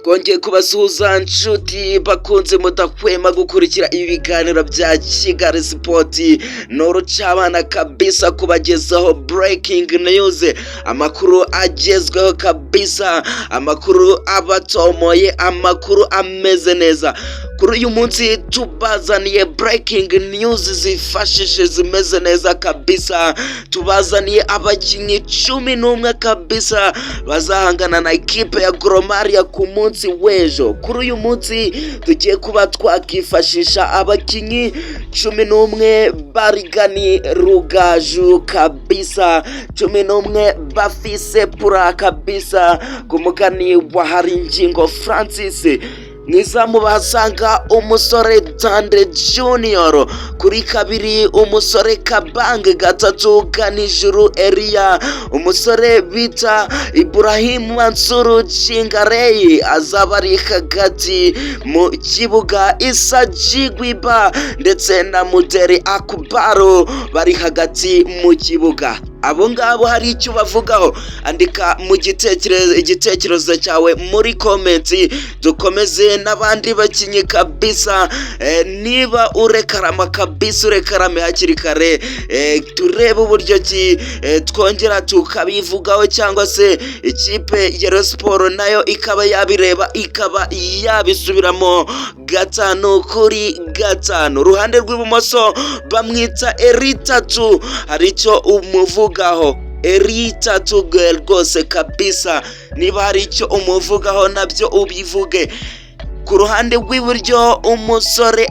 Twongeye kubasuhuza nshuti bakunze mudahwema gukurikira ibiganiro bya Kigali Sport. N'urucabana kabisa kubagezaho breaking news, amakuru agezweho kabisa, amakuru abatomoye, amakuru ameze neza. Kuri uyu munsi tubazaniye breaking news zifashishije zimeze neza kabisa. Tubazaniye abakinnyi 11 kabisa bazahangana na ikipe ya Gor Mahia ku munsi w'ejo. Kuri uyu munsi tugiye kuba twakifashisha abakinnyi 11 barigani rugaju kabisa, 11 bafise pura kabisa ku mugani wa Haringingo Francis. Mwizamu bahasanga umusore Tande Junior, kuri kabiri umusore Kabange, gatatu Ganijuru Elia, umusore bita Ibrahim Mansuru Chingarei azaba ari hagati mu kibuga, Isa Jigwiba ndetse na Muderi Akubaro bari hagati mu kibuga. Abo ngabo hari icyo bavugaho, andika mu igitekerezo cyawe muri komenti, dukomeze n'abandi bakinyi kabisa. Niba urekarama kabisa urekarame hakiri kare, turebe uburyo ki twongera tukabivugaho, cyangwa se ikipe ya Rayon Sport nayo ikaba yabireba ikaba yabisubiramo 5-5. Uruhande rw'ibumoso bamwita Eritatu, hari icyo umuvugaho Eritatu rwose kabisa. Niba hari icyo umuvugaho nabyo ubivuge. Ku ruhande rw'iburyo umusore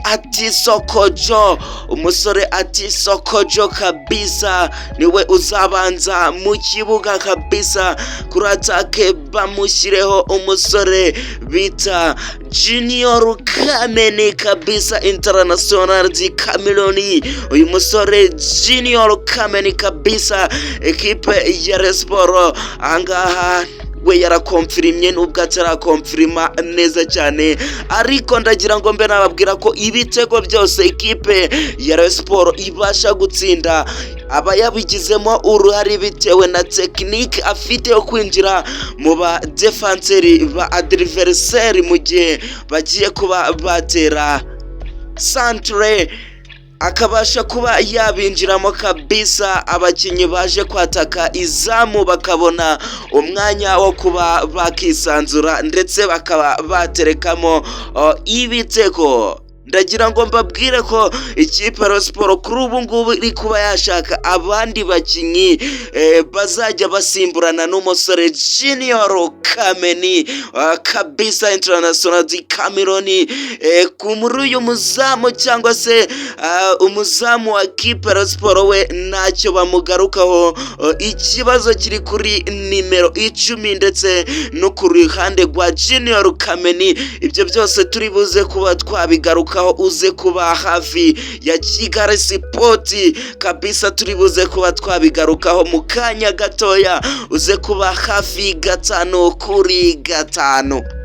Atisokojo kabisa niwe uzabanza mu kibuga kabisa. Kuri atake bamushyireho umusore bita Junior Kameni kabisa, International di Cameroon. Uyu musore Junior Kameni kabisa, ekipe ya Rayon Sport ahangaha we yarakonfirimye nubwo atarakonfirima neza cyane, ariko ndagira ngo mbe nababwira ko ibitego byose ikipe ya Rayon Sport ibasha gutsinda aba yabigizemo uruhare bitewe na tekinike afite yo kwinjira mu ba defenseri ba adversaire mu gihe bagiye kuba batera centre, akabasha kuba yabinjiramo kabisa. Abakinnyi baje kwataka izamu bakabona umwanya wo kuba bakisanzura ndetse bakaba baterekamo ibitego. Ndagira ngo mbabwire ko ikipe ya Rayon Sport kuri ubu ngubu iri kuba yashaka abandi bakinnyi bazajya basimburana n'umusore Junior Kameni kabisa, International di Cameroon. Muri uyu muzamu cyangwa se umuzamu wa ikipe ya Rayon Sport we ntacyo bamugarukaho. Ikibazo kiri kuri nimero 10 ndetse no ku ruhande rwa Junior Kameni. Ibyo byose turi buze kuba twabigaruka uze kuba hafi ya Kigali Sport kabisa, turi buze kuba twabigarukaho mu kanya gatoya, uze kuba hafi 5-5.